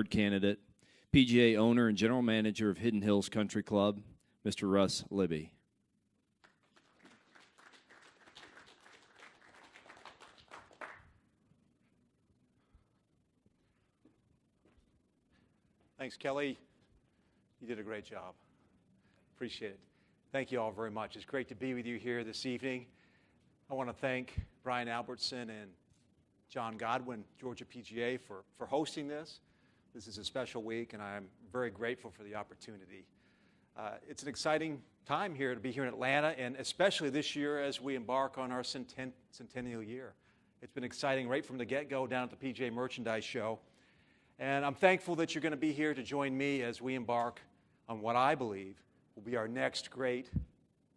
Shepherd candidate, PGA owner and general manager of Hidden Hills Country Club, Mr. Russ Libby. Thanks, Kelly. You did a great job. Appreciate it. Thank you all very much. It's great to be with you here this evening. I want to thank Brian Albertson and John Godwin, Georgia PGA, for hosting this. This is a special week, and I'm very grateful for the opportunity. It's an exciting time here to be here in Atlanta, and especially this year as we embark on our centennial year. It's been exciting right from the get-go down at the PGA Merchandise Show. And I'm thankful that you're going to be here to join me as we embark on what I believe will be our next great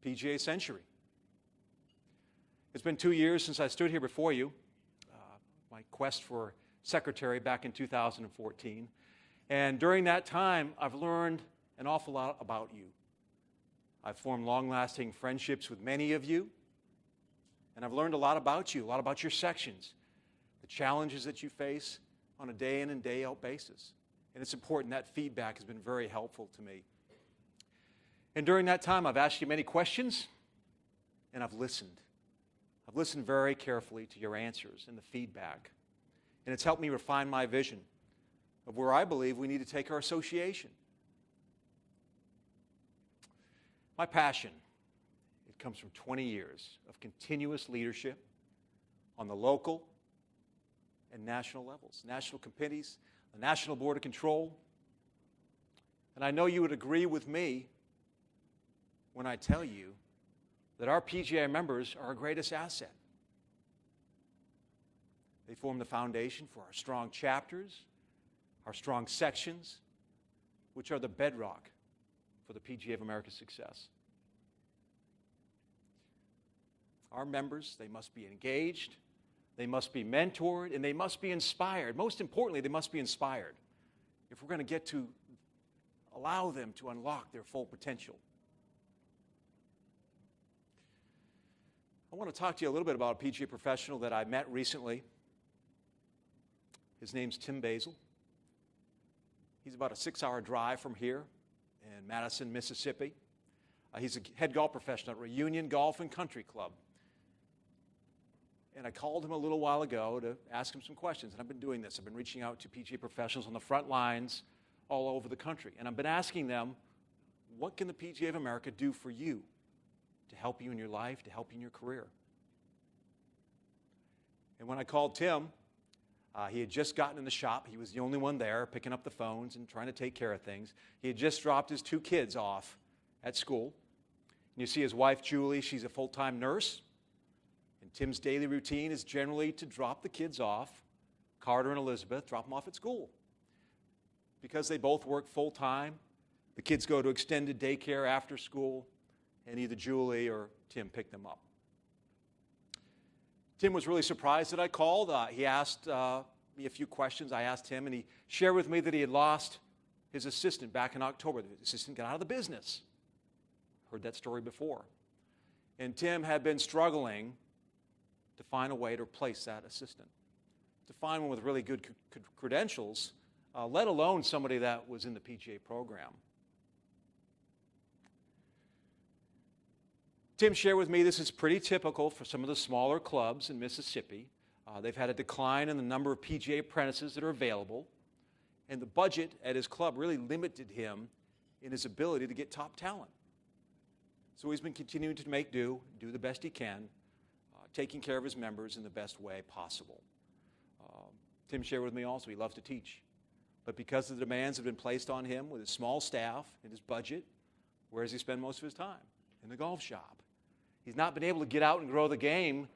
PGA century. It's been 2 years since I stood here before you, my quest for secretary back in 2014. And during that time, I've learned an awful lot about you. I've formed long-lasting friendships with many of you, and I've learned a lot about you, a lot about your sections, the challenges that you face on a day in and day out basis. And it's important. That feedback has been very helpful to me. And during that time, I've asked you many questions, and I've listened. I've listened very carefully to your answers and the feedback. And it's helped me refine my vision of where I believe we need to take our association. My passion, it comes from 20 years of continuous leadership on the local and national levels, national committees, the National Board of Control. And I know you would agree with me when I tell you that our PGA members are our greatest asset. They form the foundation for our strong chapters, our strong sections, which are the bedrock for the PGA of America's success. Our members, they must be engaged, they must be mentored, and they must be inspired. Most importantly, they must be inspired if we're going to get to allow them to unlock their full potential. I want to talk to you a little bit about a PGA professional that I met recently. His name's Tim Basil. He's about a 6-hour drive from here in Madison, Mississippi. He's a head golf professional at Reunion Golf and Country Club. And I called him a little while ago to ask him some questions. And I've been doing this. I've been reaching out to PGA professionals on the front lines all over the country. And I've been asking them, what can the PGA of America do for you to help you in your life, to help you in your career? And when I called Tim, he had just gotten in the shop. He was the only one there picking up the phones and trying to take care of things. He had just dropped his 2 kids off at school. And you see his wife, Julie, she's a full-time nurse. And Tim's daily routine is generally to drop the kids off, Carter and Elizabeth, drop them off at school. Because they both work full-time, the kids go to extended daycare after school, and either Julie or Tim pick them up. Tim was really surprised that I called. He asked me a few questions. I asked him, and he shared with me that he had lost his assistant back in October. The assistant got out of the business. Heard that story before. And Tim had been struggling to find a way to replace that assistant, to find one with really good credentials, let alone somebody that was in the PGA program. Tim shared with me this is pretty typical for some of the smaller clubs in Mississippi. They've had a decline in the number of PGA apprentices that are available, and the budget at his club really limited him in his ability to get top talent. So he's been continuing to make do the best he can, taking care of his members in the best way possible. Tim shared with me also he loves to teach, but because the demands have been placed on him with his small staff and his budget, where does he spend most of his time? In the golf shop. He's not been able to get out and grow the game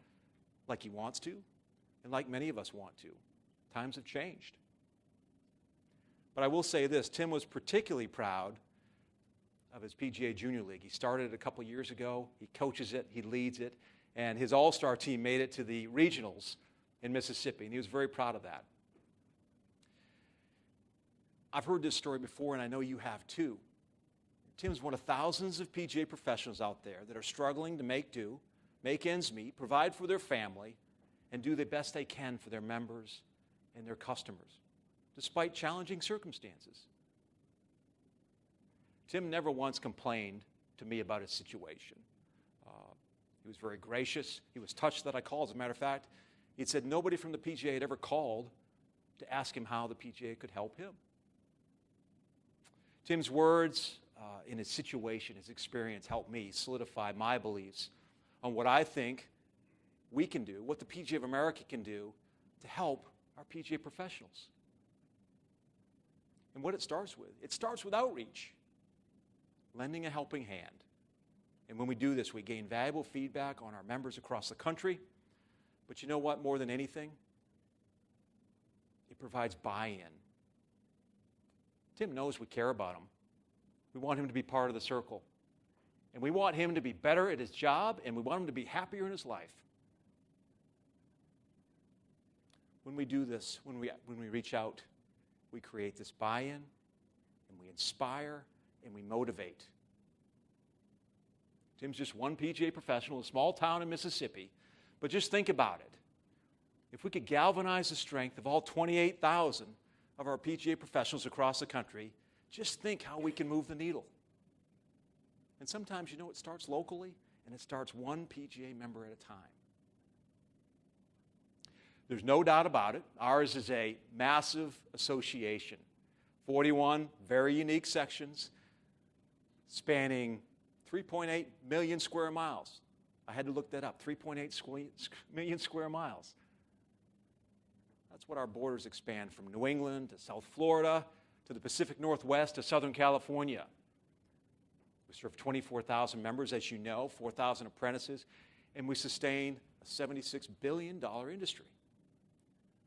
like he wants to, and like many of us want to. Times have changed. But I will say this, Tim was particularly proud of his PGA Junior League. He started it a couple years ago. He coaches it, he leads it, and his all-star team made it to the regionals in Mississippi, and he was very proud of that. I've heard this story before, and I know you have too. Tim's one of thousands of PGA professionals out there that are struggling to make do, make ends meet, provide for their family, and do the best they can for their members and their customers. despite challenging circumstances. Tim never once complained to me about his situation. He was very gracious. He was touched that I called. As a matter of fact, he had said nobody from the PGA had ever called to ask him how the PGA could help him. Tim's words in his situation, his experience, helped me solidify my beliefs on what I think we can do, what the PGA of America can do to help our PGA professionals. And what it starts with outreach, lending a helping hand. And when we do this, we gain valuable feedback on our members across the country. But you know what? More than anything, it provides buy-in. Tim knows we care about him. We want him to be part of the circle. And we want him to be better at his job, and we want him to be happier in his life. When we do this, when we reach out, we create this buy-in, and we inspire, and we motivate. Tim's just one PGA professional in a small town in Mississippi. But just think about it. If we could galvanize the strength of all 28,000 of our PGA professionals across the country, just think how we can move the needle. And sometimes, it starts locally, and it starts one PGA member at a time. There's no doubt about it. Ours is a massive association. 41 very unique sections spanning 3.8 million square miles. I had to look that up, 3.8 million square miles. That's what our borders expand from New England to South Florida to the Pacific Northwest to Southern California. We serve 24,000 members, as you know, 4,000 apprentices, and we sustain a $76 billion industry.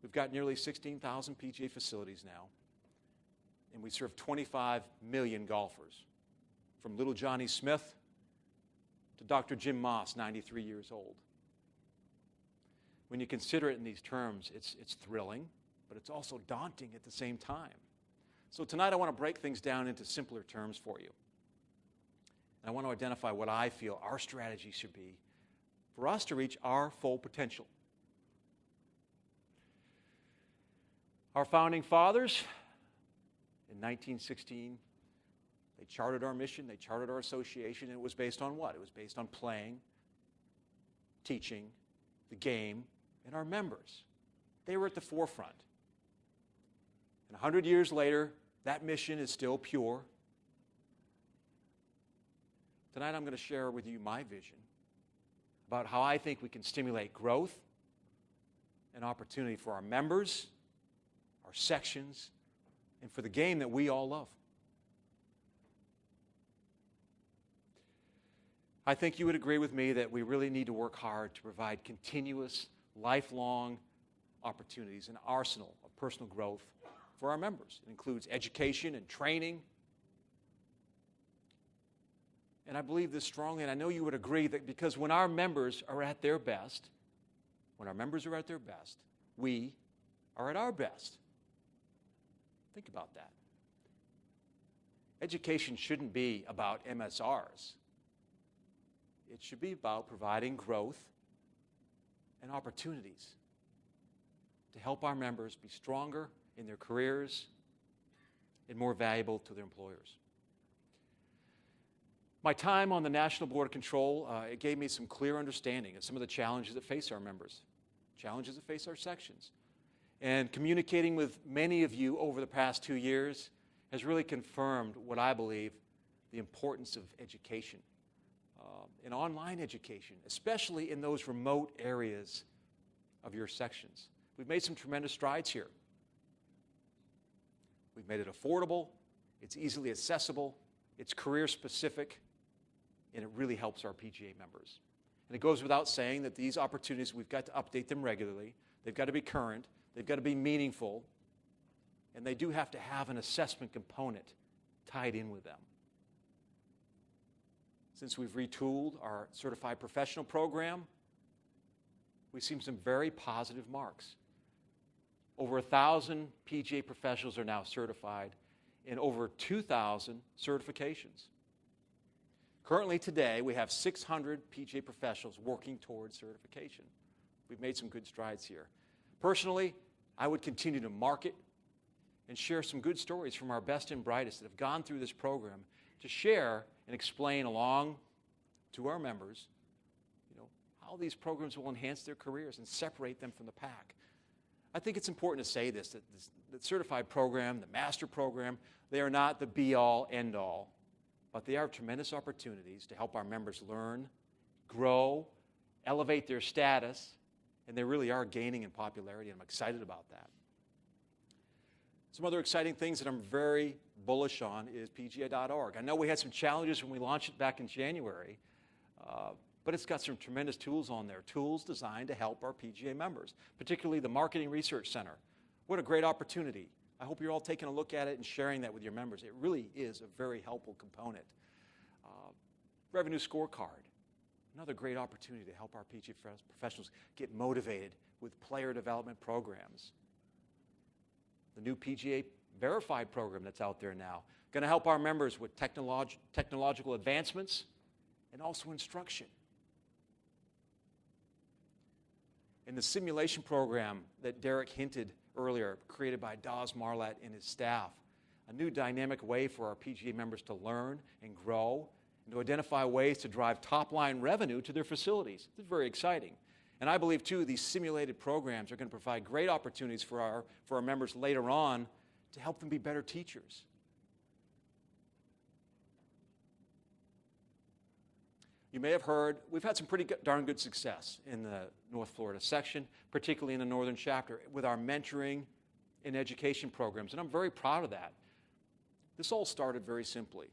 We've got nearly 16,000 PGA facilities now, and we serve 25 million golfers, from little Johnny Smith to Dr. Jim Moss, 93 years old. When you consider it in these terms, it's thrilling, but it's also daunting at the same time. So tonight I want to break things down into simpler terms for you. And I want to identify what I feel our strategy should be for us to reach our full potential. Our founding fathers, in 1916, they charted our mission, they charted our association, and it was based on what? It was based on playing, teaching, the game, and our members. They were at the forefront. And 100 years later, that mission is still pure. Tonight I'm going to share with you my vision about how I think we can stimulate growth and opportunity for our members, our sections, and for the game that we all love. I think you would agree with me that we really need to work hard to provide continuous, lifelong opportunities, an arsenal of personal growth for our members. It includes education and training. And I believe this strongly, and I know you would agree that because when our members are at their best, we are at our best. Think about that. Education shouldn't be about MSRs. It should be about providing growth and opportunities to help our members be stronger in their careers and more valuable to their employers. My time on the National Board of Control, it gave me some clear understanding of some of the challenges that face our members, challenges that face our sections. And communicating with many of you over the past 2 years has really confirmed what I believe the importance of education, and online education, especially in those remote areas of your sections. We've made some tremendous strides here. We've made it affordable, it's easily accessible, it's career-specific, and it really helps our PGA members. And it goes without saying that these opportunities, we've got to update them regularly. They've got to be current. They've got to be meaningful. And they do have to have an assessment component tied in with them. Since we've retooled our certified professional program, we've seen some very positive marks. Over 1,000 PGA professionals are now certified and over 2,000 certifications. Currently today, we have 600 PGA professionals working towards certification. We've made some good strides here. Personally, I would continue to market and share some good stories from our best and brightest that have gone through this program to share and explain along to our members, how these programs will enhance their careers and separate them from the pack. I think it's important to say this, that the certified program, the master program, they are not the be-all, end-all, but they are tremendous opportunities to help our members learn, grow, elevate their status, and they really are gaining in popularity, and I'm excited about that. Some other exciting things that I'm very bullish on is PGA.org. I know we had some challenges when we launched it back in January, but it's got some tremendous tools on there, tools designed to help our PGA members, particularly the Marketing Research Center. What a great opportunity. I hope you're all taking a look at it and sharing that with your members. It really is a very helpful component. Revenue Scorecard, another great opportunity to help our PGA professionals get motivated with player development programs. The new PGA Verified program that's out there now, going to help our members with technological advancements and also instruction. In the simulation program that Derek hinted earlier, created by Dawes Marlett and his staff, a new dynamic way for our PGA members to learn and grow and to identify ways to drive top-line revenue to their facilities. This is very exciting. And I believe, too, these simulated programs are going to provide great opportunities for our members later on to help them be better teachers. You may have heard, we've had some pretty darn good success in the North Florida section, particularly in the Northern chapter, with our mentoring and education programs, and I'm very proud of that. This all started very simply.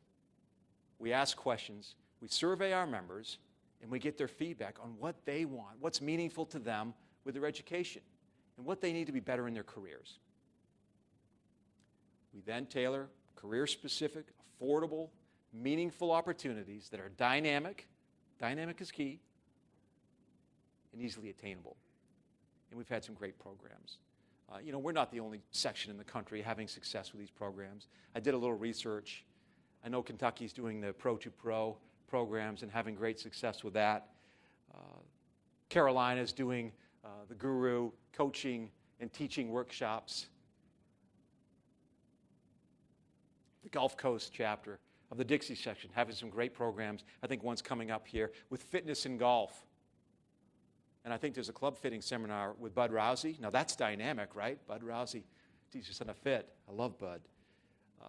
We ask questions, we survey our members, and we get their feedback on what they want, what's meaningful to them with their education, and what they need to be better in their careers. We then tailor career-specific, affordable, meaningful opportunities that are dynamic is key, and easily attainable. And we've had some great programs. We're not the only section in the country having success with these programs. I did a little research. I know Kentucky's doing the Pro-to-Pro programs and having great success with that. Carolina's doing the Guru coaching and teaching workshops. The Gulf Coast chapter of the Dixie section having some great programs. I think one's coming up here with fitness and golf. And I think there's a club fitting seminar with Bud Rousey. Now that's dynamic, right? Bud Rousey teaches us how to fit. I love Bud.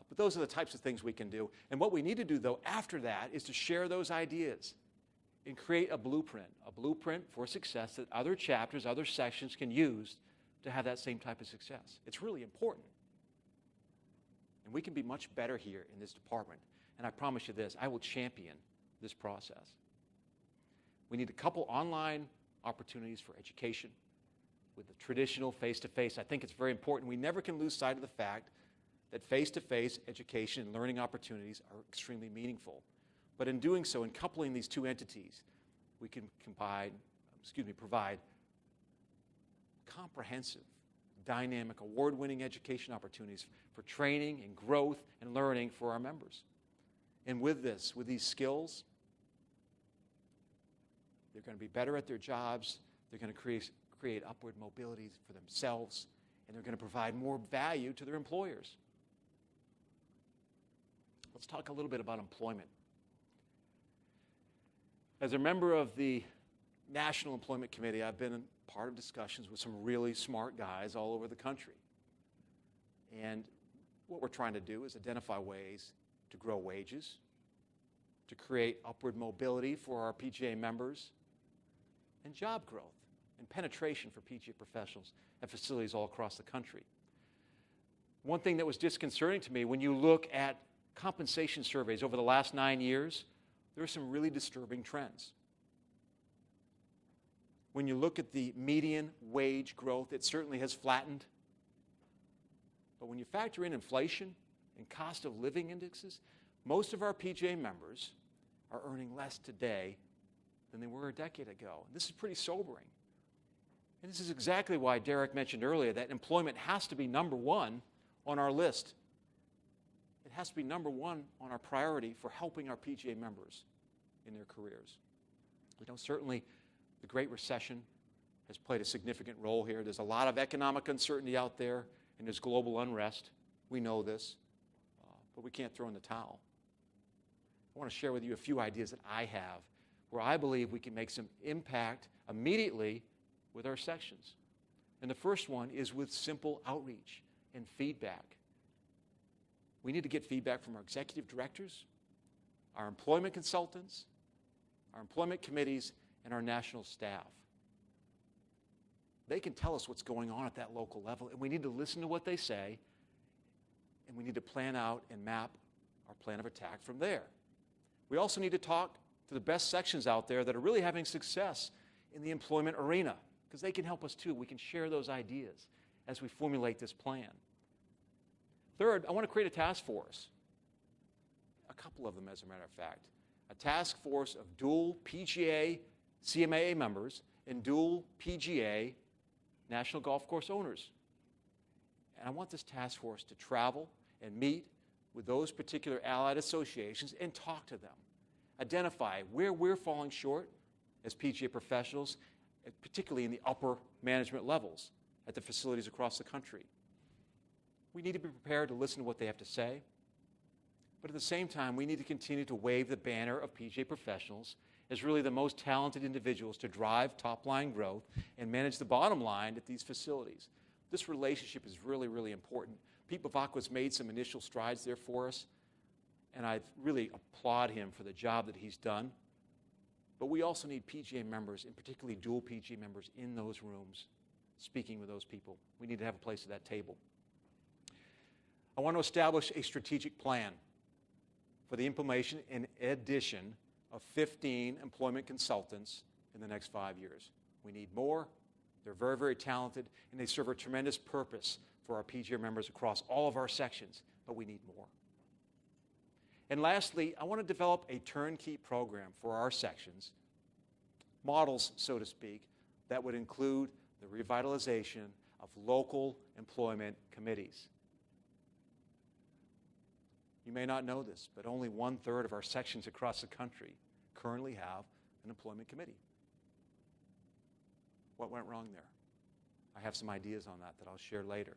But those are the types of things we can do. And what we need to do, though, after that is to share those ideas and create a blueprint for success that other chapters, other sections can use to have that same type of success. It's really important. And we can be much better here in this department. And I promise you this, I will champion this process. We need a couple online opportunities for education with the traditional face-to-face. I think it's very important. We never can lose sight of the fact that face-to-face education and learning opportunities are extremely meaningful. But in doing so, in coupling these two entities, we can provide comprehensive, dynamic, award-winning education opportunities for training and growth and learning for our members. And with these skills, they're going to be better at their jobs, they're going to create upward mobility for themselves, and they're going to provide more value to their employers. Let's talk a little bit about employment. As a member of the National Employment Committee, I've been part of discussions with some really smart guys all over the country. And what we're trying to do is identify ways to grow wages, to create upward mobility for our PGA members, and job growth and penetration for PGA professionals at facilities all across the country. One thing that was disconcerting to me, when you look at compensation surveys over the last 9 years, there are some really disturbing trends. When you look at the median wage growth, it certainly has flattened. But when you factor in inflation and cost of living indexes, most of our PGA members are earning less today than they were a decade ago. This is pretty sobering. And this is exactly why Derek mentioned earlier that employment has to be number one on our list. It has to be number one on our priority for helping our PGA members in their careers. Certainly the Great Recession has played a significant role here. There's a lot of economic uncertainty out there, and there's global unrest. We know this, but we can't throw in the towel. I want to share with you a few ideas that I have where I believe we can make some impact immediately with our sections. And the first one is with simple outreach and feedback. We need to get feedback from our executive directors, our employment consultants, our employment committees, and our national staff. They can tell us what's going on at that local level, and we need to listen to what they say, and we need to plan out and map our plan of attack from there. We also need to talk to the best sections out there that are really having success in the employment arena, because they can help us too. We can share those ideas as we formulate this plan. Third, I want to create a task force. A couple of them, as a matter of fact. A task force of dual PGA CMAA members and dual PGA National Golf Course owners. And I want this task force to travel and meet with those particular allied associations and talk to them. Identify where we're falling short as PGA professionals, particularly in the upper management levels at the facilities across the country. We need to be prepared to listen to what they have to say, but at the same time, we need to continue to wave the banner of PGA professionals as really the most talented individuals to drive top-line growth and manage the bottom line at these facilities. This relationship is really, really important. Pete Bavacqua's made some initial strides there for us, and I really applaud him for the job that he's done. But we also need PGA members, and particularly dual PGA members, in those rooms, speaking with those people. We need to have a place at that table. I want to establish a strategic plan for the implementation and addition of 15 employment consultants in the next 5 years. We need more. They're very, very talented, and they serve a tremendous purpose for our PGA members across all of our sections, but we need more. And lastly, I want to develop a turnkey program for our sections, models, so to speak, that would include the revitalization of local employment committees. You may not know this, but only 1/3 of our sections across the country currently have an employment committee. What went wrong there? I have some ideas on that I'll share later.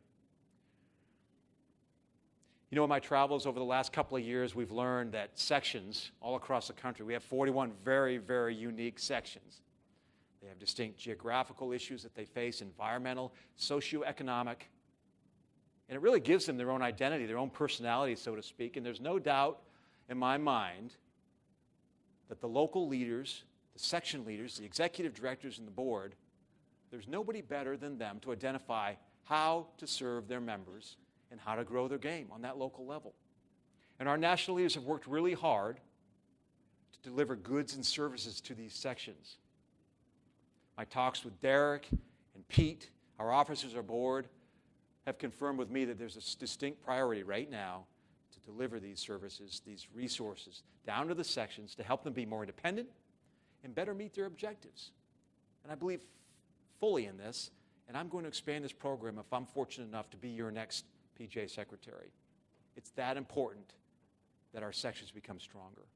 You know, in my travels over the last couple of years, we've learned that sections all across the country, we have 41 very, very unique sections. They have distinct geographical issues that they face, environmental, socioeconomic, and it really gives them their own identity, their own personality, so to speak. And there's no doubt in my mind that the local leaders, the section leaders, the executive directors, and the board, there's nobody better than them to identify how to serve their members and how to grow their game on that local level. And our national leaders have worked really hard to deliver goods and services to these sections. My talks with Derek and Pete, our officers, our board, have confirmed with me that there's a distinct priority right now to deliver these services, these resources, down to the sections to help them be more independent and better meet their objectives. And I believe fully in this, and I'm going to expand this program if I'm fortunate enough to be your next PGA secretary. It's that important that our sections become stronger.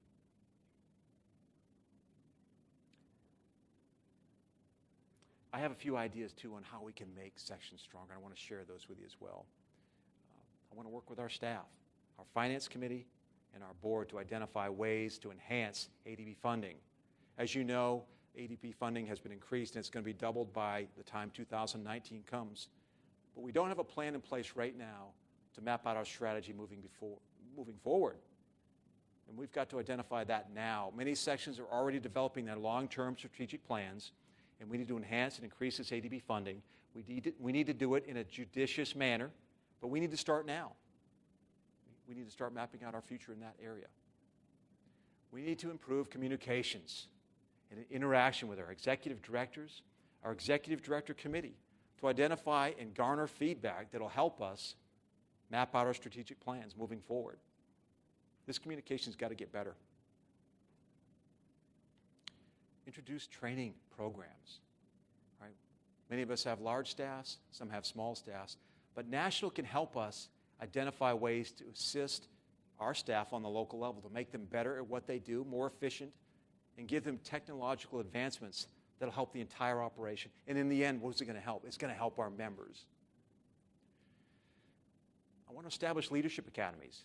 I have a few ideas, too, on how we can make sections stronger. I want to share those with you as well. I want to work with our staff, our finance committee, and our board to identify ways to enhance ADP funding. As you know, ADP funding has been increased, and it's going to be doubled by the time 2019 comes. But we don't have a plan in place right now to map out our strategy moving forward. And we've got to identify that now. Many sections are already developing their long-term strategic plans, and we need to enhance and increase this ADP funding. We need to do it in a judicious manner, but we need to start now. We need to start mapping out our future in that area. We need to improve communications and interaction with our executive directors, our executive director committee, to identify and garner feedback that will help us map out our strategic plans moving forward. This communication's got to get better. Introduce training programs. Right? Many of us have large staffs, some have small staffs, but National can help us identify ways to assist our staff on the local level, to make them better at what they do, more efficient, and give them technological advancements that will help the entire operation. And in the end, what is it going to help? It's going to help our members. I want to establish leadership academies.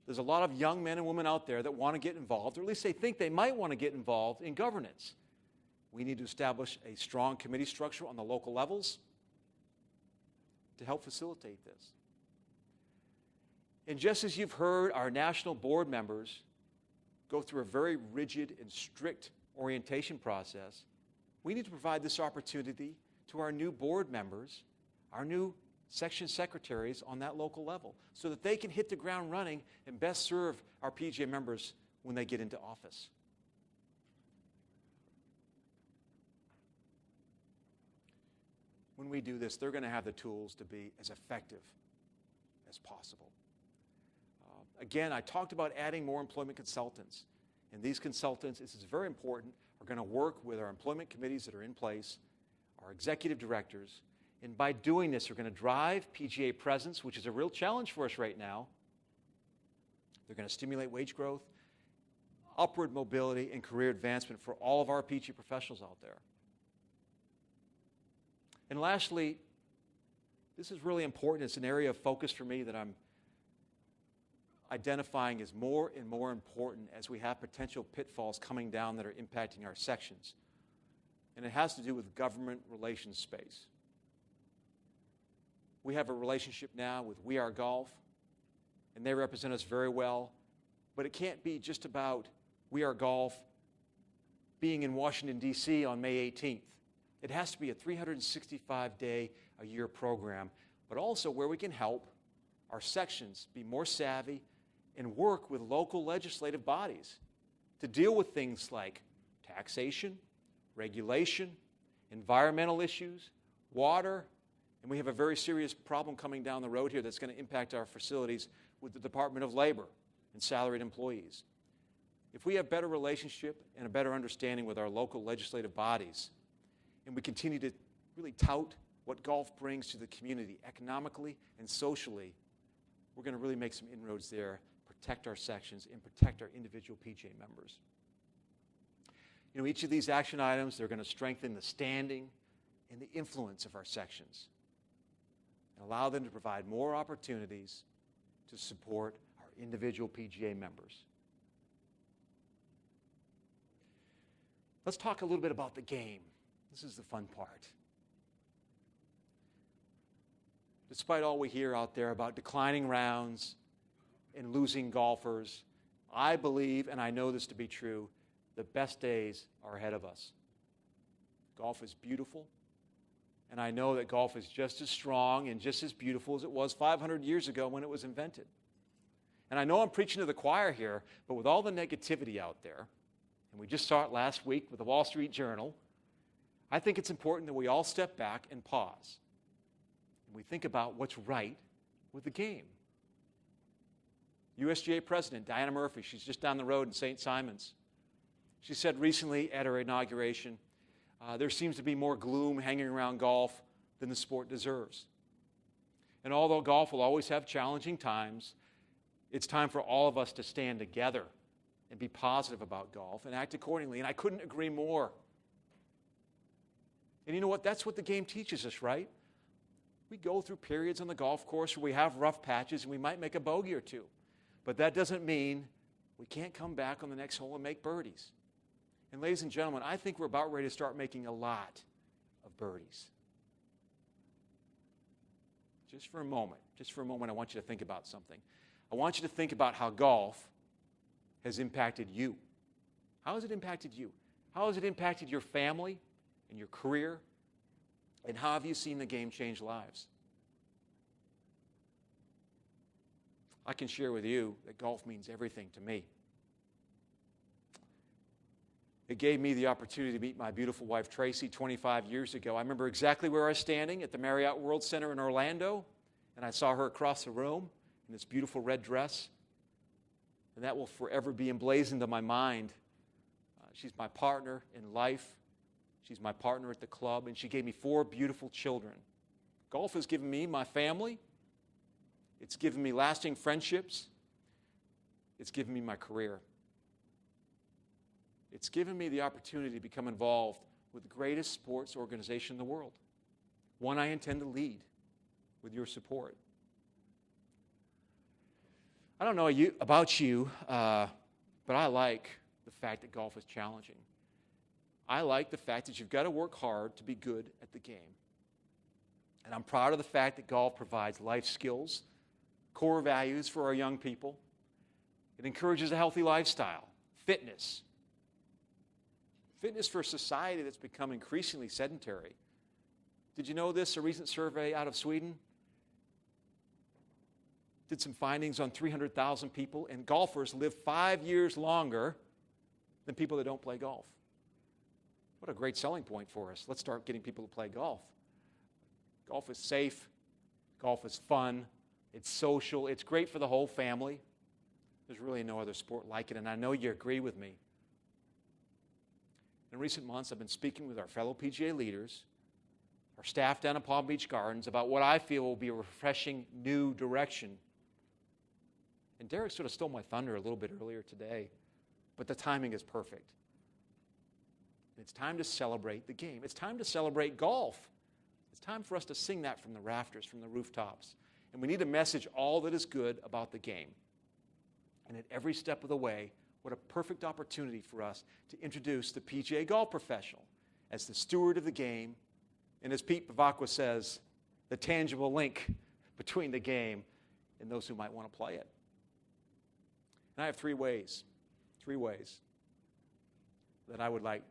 There's a lot of young men and women out there that want to get involved, or at least they think they might want to get involved in governance. We need to establish a strong committee structure on the local levels to help facilitate this. And just as you've heard our national board members go through a very rigid and strict orientation process, we need to provide this opportunity to our new board members, our new section secretaries on that local level, so that they can hit the ground running and best serve our PGA members when they get into office. When we do this, they're going to have the tools to be as effective as possible. Again, I talked about adding more employment consultants. And these consultants, this is very important, are going to work with our employment committees that are in place, our executive directors, and by doing this, they're going to drive PGA presence, which is a real challenge for us right now. They're going to stimulate wage growth, upward mobility, and career advancement for all of our PGA professionals out there. And lastly, this is really important. It's an area of focus for me that I'm identifying as more and more important as we have potential pitfalls coming down that are impacting our sections. And it has to do with government relations space. We have a relationship now with We Are Golf, and they represent us very well. But it can't be just about We Are Golf being in Washington, D.C. on May 18th. It has to be a 365-day-a-year program, but also where we can help our sections be more savvy and work with local legislative bodies to deal with things like taxation, regulation, environmental issues, water, and we have a very serious problem coming down the road here that's going to impact our facilities with the Department of Labor and salaried employees. If we have better relationship and a better understanding with our local legislative bodies, and we continue to really tout what golf brings to the community economically and socially, we're going to really make some inroads there, protect our sections, and protect our individual PGA members. You know, each of these action items, they're going to strengthen the standing and the influence of our sections and allow them to provide more opportunities to support our individual PGA members. Let's talk a little bit about the game. This is the fun part. Despite all we hear out there about declining rounds and losing golfers, I believe, and I know this to be true, the best days are ahead of us. Golf is beautiful, and I know that golf is just as strong and just as beautiful as it was 500 years ago when it was invented. And I know I'm preaching to the choir here, but with all the negativity out there, and we just saw it last week with the Wall Street Journal, I think it's important that we all step back and pause. And we think about what's right with the game. USGA President Diana Murphy, she's just down the road in St. Simons. She said recently at her inauguration, there seems to be more gloom hanging around golf than the sport deserves. And although golf will always have challenging times, it's time for all of us to stand together and be positive about golf and act accordingly. And I couldn't agree more. And you know what? That's what the game teaches us, right? We go through periods on the golf course where we have rough patches and we might make a bogey or two. But that doesn't mean we can't come back on the next hole and make birdies. And ladies and gentlemen, I think we're about ready to start making a lot of birdies. Just for a moment, I want you to think about something. I want you to think about how golf has impacted you. How has it impacted you? How has it impacted your family and your career? And how have you seen the game change lives? I can share with you that golf means everything to me. It gave me the opportunity to meet my beautiful wife, Tracy, 25 years ago. I remember exactly where I was standing at the Marriott World Center in Orlando, and I saw her across the room in this beautiful red dress. And that will forever be emblazoned on my mind. She's my partner in life. She's my partner at the club, and she gave me 4 beautiful children. Golf has given me my family. It's given me lasting friendships. It's given me my career. It's given me the opportunity to become involved with the greatest sports organization in the world, one I intend to lead with your support. I don't know about you, but I like the fact that golf is challenging. I like the fact that you've got to work hard to be good at the game. And I'm proud of the fact that golf provides life skills, core values for our young people. It encourages a healthy lifestyle, fitness. Fitness for a society that's become increasingly sedentary. Did you know this? A recent survey out of Sweden did some findings on 300,000 people, and golfers live 5 years longer than people that don't play golf. What a great selling point for us. Let's start getting people to play golf. Golf is safe. Golf is fun. It's social. It's great for the whole family. There's really no other sport like it, and I know you agree with me. In recent months, I've been speaking with our fellow PGA leaders, our staff down at Palm Beach Gardens, about what I feel will be a refreshing new direction. And Derek sort of stole my thunder a little bit earlier today, but the timing is perfect. It's time to celebrate the game. It's time to celebrate golf. It's time for us to sing that from the rafters, from the rooftops. And we need to message all that is good about the game. And at every step of the way, what a perfect opportunity for us to introduce the PGA golf professional as the steward of the game, and as Pete Bavacqua says, the tangible link between the game and those who might want to play it. And I have three ways that I would like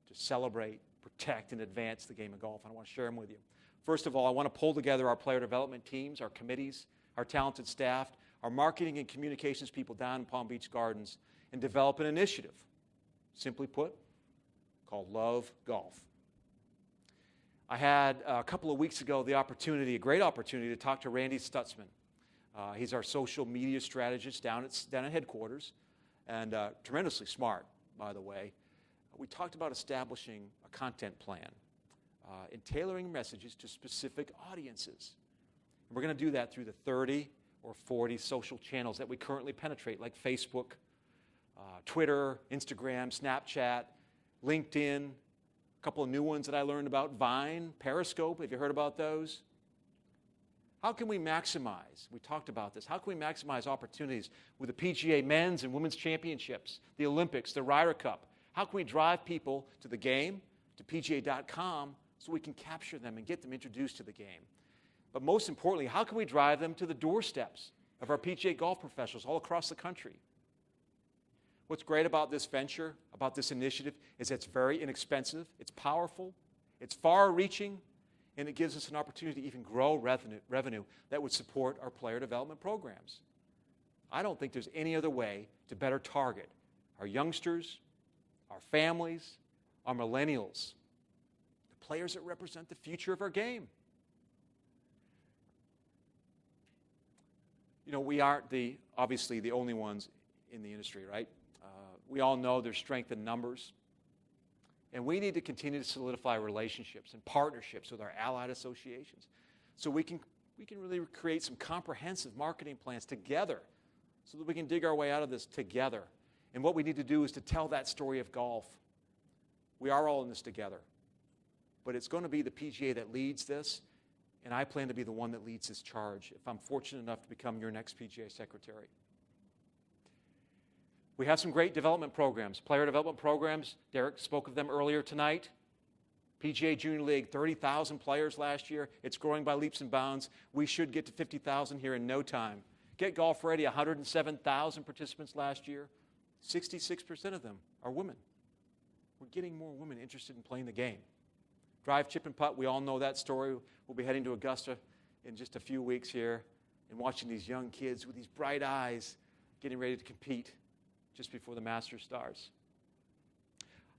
to celebrate, protect, and advance the game of golf. And I want to share them with you. First of all, I want to pull together our player development teams, our committees, our talented staff, our marketing and communications people down in Palm Beach Gardens, and develop an initiative, simply put, called Love Golf. I had a couple of weeks ago a great opportunity to talk to Randy Stutzman. He's our social media strategist down at headquarters, and tremendously smart, by the way. We talked about establishing a content plan and tailoring messages to specific audiences. And we're going to do that through the 30 or 40 social channels that we currently penetrate, like Facebook, Twitter, Instagram, Snapchat, LinkedIn, a couple of new ones that I learned about, Vine, Periscope. Have you heard about those? How can we maximize, we talked about this, how can we maximize opportunities with the PGA men's and women's championships, the Olympics, the Ryder Cup? How can we drive people to the game, to PGA.com, so we can capture them and get them introduced to the game? But most importantly, how can we drive them to the doorsteps of our PGA golf professionals all across the country? What's great about this venture, about this initiative, is it's very inexpensive, it's powerful, it's far-reaching, and it gives us an opportunity to even grow revenue that would support our player development programs. I don't think there's any other way to better target our youngsters, our families, our millennials, the players that represent the future of our game. You know, we aren't obviously the only ones in the industry, right? We all know there's strength in numbers. And we need to continue to solidify relationships and partnerships with our allied associations so we can really create some comprehensive marketing plans together so that we can dig our way out of this together. And what we need to do is to tell that story of golf. We are all in this together. But it's going to be the PGA that leads this, and I plan to be the one that leads this charge if I'm fortunate enough to become your next PGA secretary. We have some great development programs, player development programs. Derek spoke of them earlier tonight. PGA Junior League, 30,000 players last year. It's growing by leaps and bounds. We should get to 50,000 here in no time. Get Golf Ready, 107,000 participants last year. 66% of them are women. We're getting more women interested in playing the game. Drive, chip, and putt, we all know that story. We'll be heading to Augusta in just a few weeks here and watching these young kids with these bright eyes getting ready to compete just before the Masters starts.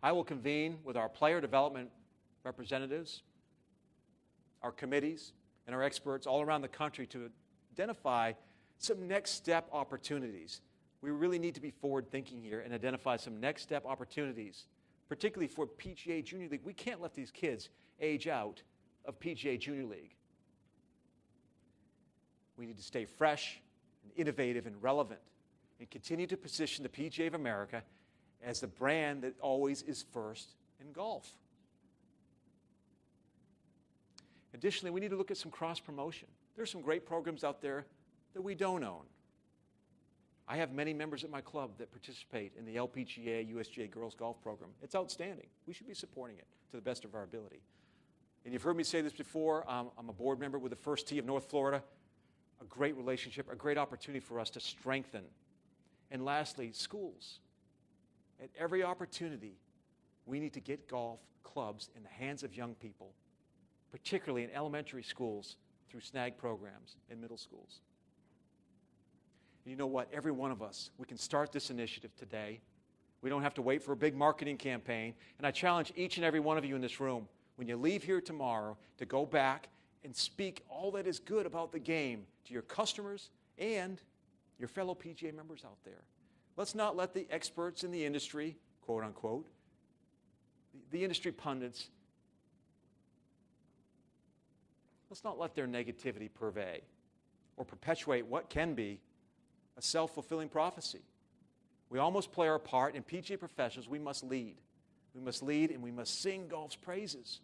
I will convene with our player development representatives, our committees, and our experts all around the country to identify some next step opportunities. We really need to be forward thinking here and identify some next step opportunities, particularly for PGA Junior League. We can't let these kids age out of PGA Junior League. We need to stay fresh and innovative and relevant and continue to position the PGA of America as the brand that always is first in golf. Additionally, we need to look at some cross-promotion. There's some great programs out there that we don't own. I have many members at my club that participate in the LPGA USGA Girls Golf Program. It's outstanding. We should be supporting it to the best of our ability. And you've heard me say this before. I'm a board member with the First Tee of North Florida. A great relationship, a great opportunity for us to strengthen. And lastly, schools. At every opportunity, we need to get golf clubs in the hands of young people, particularly in elementary schools through SNAG programs and middle schools. And you know what? Every one of us, we can start this initiative today. We don't have to wait for a big marketing campaign. And I challenge each and every one of you in this room, when you leave here tomorrow, to go back and speak all that is good about the game to your customers and your fellow PGA members out there. Let's not let the experts in the industry, quote unquote, the industry pundits, let's not let their negativity pervade or perpetuate what can be a self-fulfilling prophecy. We all must play our part, and PGA professionals, we must lead. We must lead, and we must sing golf's praises.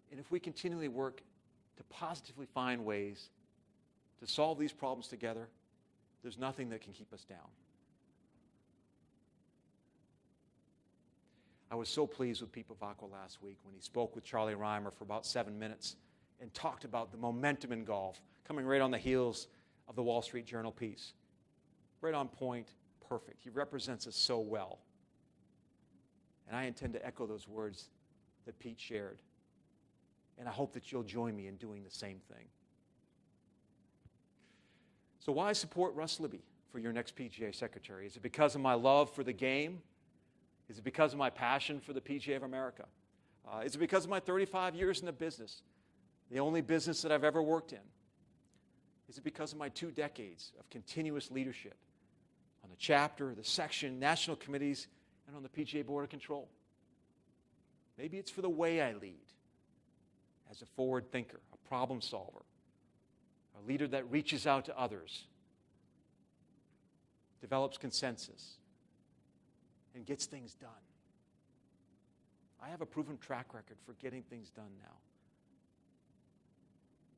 And if we continually work to positively find ways to solve these problems together, there's nothing that can keep us down. I was so pleased with Pete Bavacqua last week when he spoke with Charlie Reimer for about 7 minutes and talked about the momentum in golf coming right on the heels of the Wall Street Journal piece. Right on point, perfect. He represents us so well. And I intend to echo those words that Pete shared. And I hope that you'll join me in doing the same thing. So why support Russ Libby for your next PGA secretary? Is it because of my love for the game? Is it because of my passion for the PGA of America? Is it because of my 35 years in the business, the only business that I've ever worked in? Is it because of my 2 decades of continuous leadership on the chapter, the section, national committees, and on the PGA Board of Control? Maybe it's for the way I lead as a forward thinker, a problem solver, a leader that reaches out to others, develops consensus, and gets things done. I have a proven track record for getting things done now.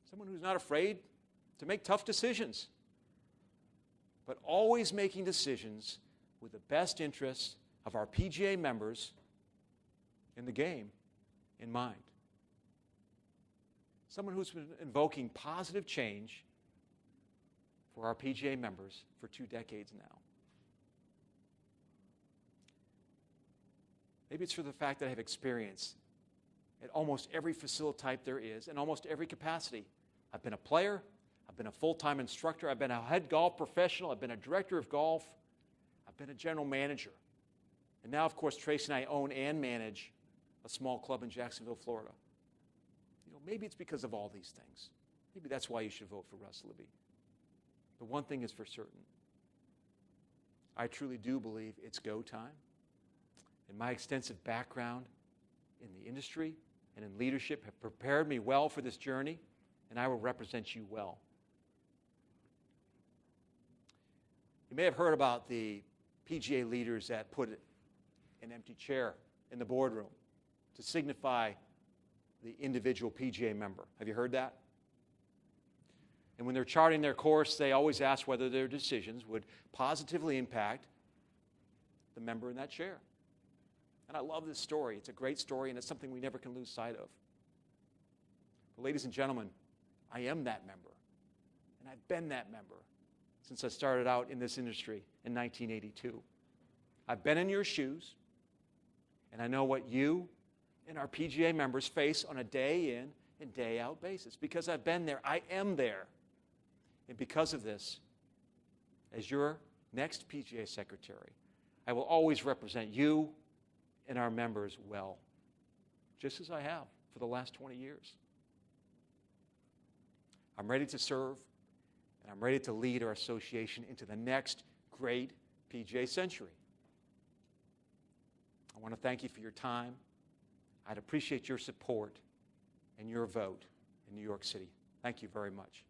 Someone who's not afraid to make tough decisions, but always making decisions with the best interests of our PGA members in the game in mind. Someone who's been invoking positive change for our PGA members for 2 decades now. Maybe it's for the fact that I have experience at almost every facility type there is, in almost every capacity. I've been a player, I've been a full-time instructor, I've been a head golf professional, I've been a director of golf, I've been a general manager. And now, of course, Tracy and I own and manage a small club in Jacksonville, Florida. You know, maybe it's because of all these things. Maybe that's why you should vote for Russ Libby. But one thing is for certain. I truly do believe it's go time. And my extensive background in the industry and in leadership have prepared me well for this journey, and I will represent you well. You may have heard about the PGA leaders that put an empty chair in the boardroom to signify the individual PGA member. Have you heard that? And when they're charting their course, they always ask whether their decisions would positively impact the member in that chair. And I love this story. It's a great story, and it's something we never can lose sight of. But ladies and gentlemen, I am that member, and I've been that member since I started out in this industry in 1982. I've been in your shoes, and I know what you and our PGA members face on a day in and day out basis. Because I've been there, I am there. And because of this, as your next PGA secretary, I will always represent you and our members well, just as I have for the last 20 years. I'm ready to serve, and I'm ready to lead our association into the next great PGA century. I want to thank you for your time. I'd appreciate your support and your vote in New York City. Thank you very much.